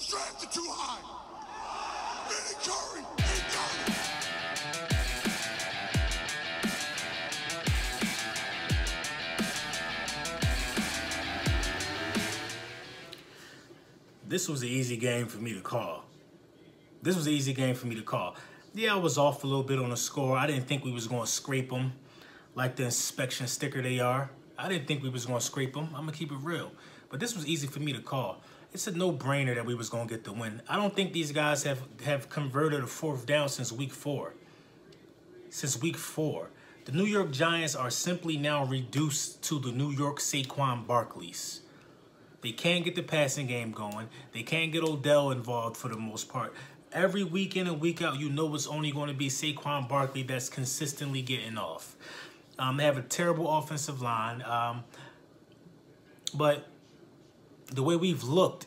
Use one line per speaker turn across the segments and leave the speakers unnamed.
drafted too high. Vinny Curry, he got it.
This was an easy game for me to call. This was an easy game for me to call. Yeah, I was off a little bit on the score. I didn't think we was going to scrape them like the inspection sticker they are. I didn't think we was going to scrape them. I'm going to keep it real. But this was easy for me to call. It's a no-brainer that we was going to get the win. I don't think these guys have converted a fourth down since week 4. Since week 4. The New York Giants are simply now reduced to the New York Saquon Barkleys. They can't get the passing game going. They can't get Odell involved for the most part. Every week in and week out, you know it's only going to be Saquon Barkley that's consistently getting off. They have a terrible offensive line. But the way we've looked,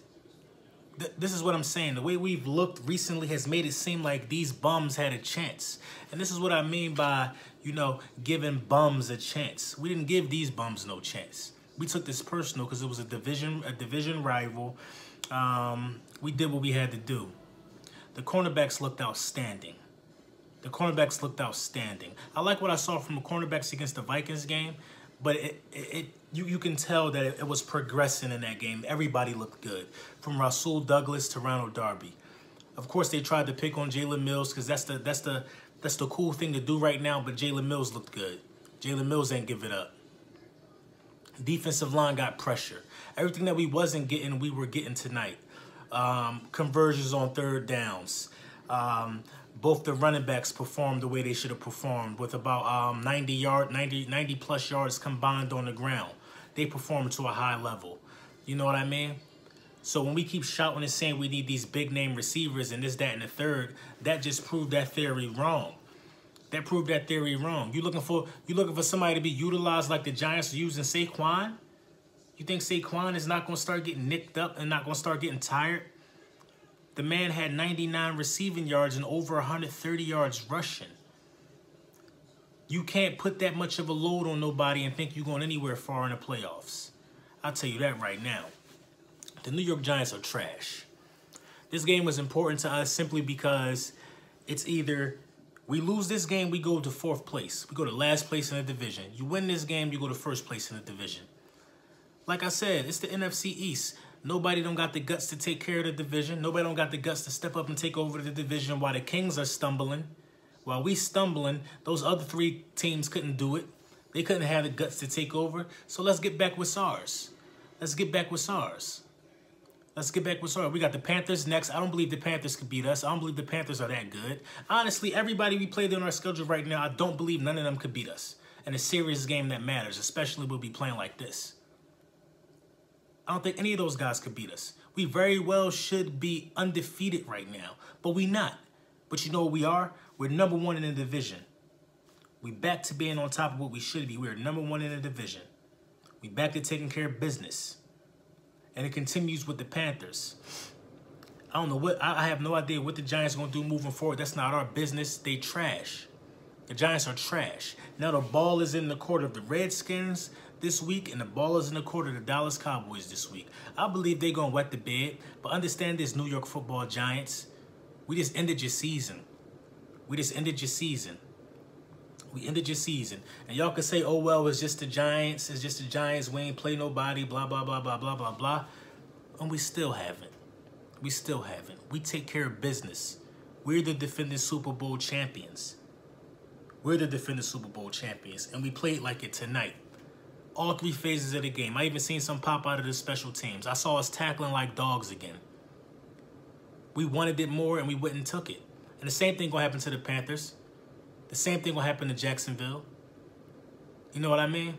this is what I'm saying. The way we've looked recently has made it seem like these bums had a chance. And this is what I mean by, you know, giving bums a chance. We didn't give these bums no chance. We took this personal because it was a division rival. We did what we had to do. The cornerbacks looked outstanding. The cornerbacks looked outstanding. I like what I saw from the cornerbacks against the Vikings game, but you can tell that it was progressing in that game. Everybody looked good, from Rasul Douglas to Ronald Darby. Of course, they tried to pick on Jalen Mills because that's the cool thing to do right now. But Jalen Mills looked good. Jalen Mills ain't give it up. Defensive line got pressure. Everything that we wasn't getting, we were getting tonight. Conversions on third downs. Both the running backs performed the way they should have performed with about 90 plus yards combined on the ground. They performed to a high level. You know what I mean? So when we keep shouting and saying we need these big name receivers and this, that, and the third, that just proved that theory wrong. That proved that theory wrong. You looking for somebody to be utilized like the Giants are using Saquon? You think Saquon is not going to start getting nicked up and not going to start getting tired? The man had 99 receiving yards and over 130 yards rushing. You can't put that much of a load on nobody and think you're going anywhere far in the playoffs. I'll tell you that right now. The New York Giants are trash. This game was important to us simply because it's either we lose this game, we go to 4th place. We go to last place in the division. You win this game, you go to 1st place in the division. Like I said, it's the NFC East. Nobody don't got the guts to take care of the division. Nobody don't got the guts to step up and take over the division while the Kings are stumbling. While we stumbling, those other 3 teams couldn't do it. They couldn't have the guts to take over. So let's get back with SARS. Let's get back with SARS. Let's get back with SARS. We got the Panthers next. I don't believe the Panthers could beat us. I don't believe the Panthers are that good. Honestly, everybody we played on our schedule right now, I don't believe none of them could beat us. In a serious game that matters, especially we'll be playing like this. I don't think any of those guys could beat us. We very well should be undefeated right now, but we not. But you know what we are? We're number 1 in the division. We back to being on top of what we should be. We're number 1 in the division. We back to taking care of business. And it continues with the Panthers. I don't know what, I have no idea what the Giants are going to do moving forward. That's not our business. They trash. The Giants are trash. Now the ball is in the court of the Redskins this week, and the ball is in the court of the Dallas Cowboys this week. I believe they're going to wet the bed, but understand this, New York Football Giants. We just ended your season. We just ended your season. We ended your season. And y'all can say, oh, well, it's just the Giants. It's just the Giants. We ain't play nobody, blah, blah, blah, blah, blah, blah, blah. And we still haven't. We still haven't. We take care of business. We're the defending Super Bowl champions. We're the defending Super Bowl champions. And we played like it tonight. All 3 phases of the game. I even seen some pop out of the special teams. I saw us tackling like dogs again. We wanted it more and we went and took it. And the same thing going to happen to the Panthers. The same thing will happen to Jacksonville. You know what I mean?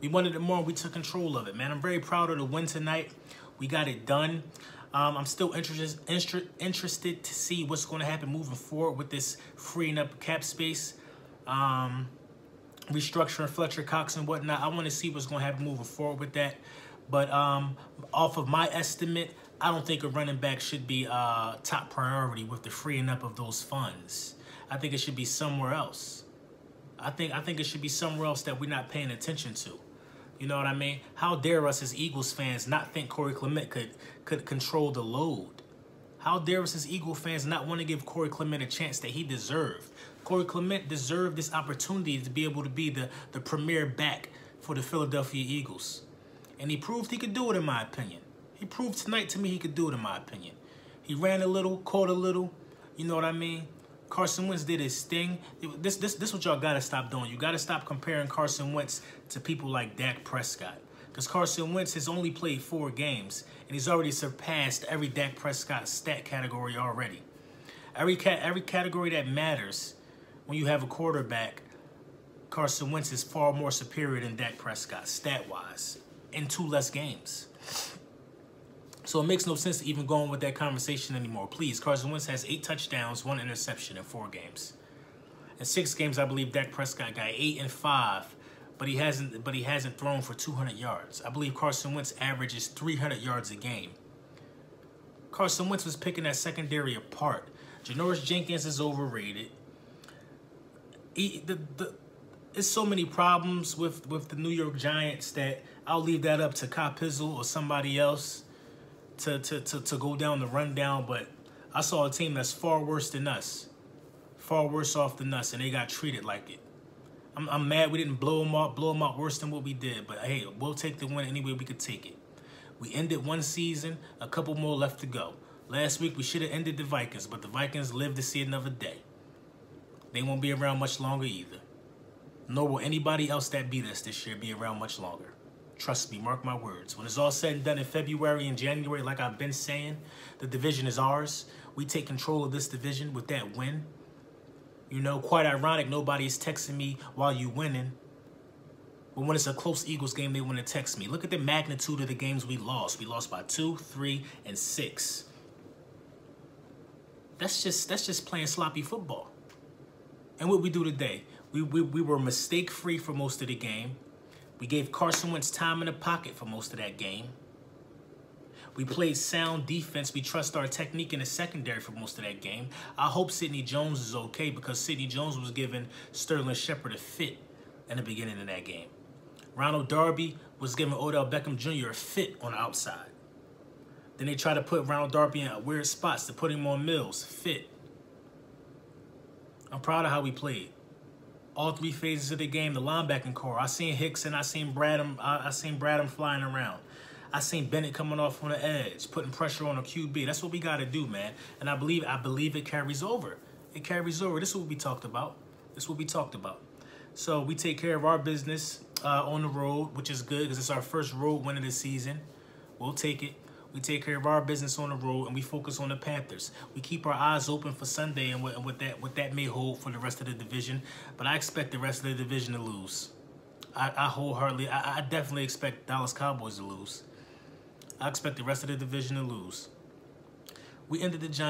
We wanted it more and we took control of it, man. I'm very proud of the win tonight. We got it done. I'm still interested to see what's going to happen moving forward with this freeing up cap space. Restructuring Fletcher Cox and whatnot. I want to see what's going to happen moving forward with that. But off of my estimate, I don't think a running back should be top priority with the freeing up of those funds. I think it should be somewhere else. I think it should be somewhere else that we're not paying attention to. You know what I mean? How dare us as Eagles fans not think Corey Clement could control the load? How dare us as Eagle fans not want to give Corey Clement a chance that he deserved? Corey Clement deserved this opportunity to be able to be the premier back for the Philadelphia Eagles. And he proved he could do it, in my opinion. He proved tonight to me he could do it, in my opinion. He ran a little, caught a little, you know what I mean? Carson Wentz did his thing. This what y'all got to stop doing. You got to stop comparing Carson Wentz to people like Dak Prescott. Because Carson Wentz has only played 4 games, and he's already surpassed every Dak Prescott stat category already. Every category that matters when you have a quarterback, Carson Wentz is far more superior than Dak Prescott, stat-wise, in 2 less games. So it makes no sense to even go on with that conversation anymore. Please, Carson Wentz has 8 touchdowns, 1 interception in 4 games. In 6 games, I believe Dak Prescott got 8 and 5, but he hasn't thrown for 200 yards. I believe Carson Wentz averages 300 yards a game. Carson Wentz was picking that secondary apart. Janoris Jenkins is overrated. There's so many problems with the New York Giants that I'll leave that up to Kyle Pizzle or somebody else to go down the rundown. But I saw a team that's far worse than us, far worse off than us, and they got treated like it. I'm mad we didn't blow them out worse than what we did. But hey, we'll take the win any way we could take it. We ended 1 season, a couple more left to go. Last week we should have ended the Vikings, but the Vikings lived to see another day. They won't be around much longer either. Nor will anybody else that beat us this year be around much longer. Trust me, mark my words. When it's all said and done in February and January, like I've been saying, the division is ours. We take control of this division with that win. You know, quite ironic, nobody's texting me while you winning. But when it's a close Eagles game, they want to text me. Look at the magnitude of the games we lost. We lost by 2, 3, and 6. That's just playing sloppy football. And what we do today, we were mistake-free for most of the game. We gave Carson Wentz time in the pocket for most of that game. We played sound defense. We trust our technique in the secondary for most of that game. I hope Sidney Jones is okay because Sidney Jones was giving Sterling Shepard a fit in the beginning of that game. Ronald Darby was giving Odell Beckham Jr. a fit on the outside. Then they tried to put Ronald Darby in weird spots to put him on Mills. Fit. I'm proud of how we played. All 3 phases of the game, the linebacking core. I seen Hicks and I seen Bradham. I seen Bradham flying around. I seen Bennett coming off on the edge, putting pressure on a QB. That's what we got to do, man. And I believe it carries over. It carries over. This is what we talked about. This is what we talked about. So we take care of our business on the road, which is good because it's our first road win of the season. We'll take it. We take care of our business on the road, and we focus on the Panthers. We keep our eyes open for Sunday and what that may hold for the rest of the division. But I expect the rest of the division to lose. I definitely expect Dallas Cowboys to lose. I expect the rest of the division to lose. We ended the Giants.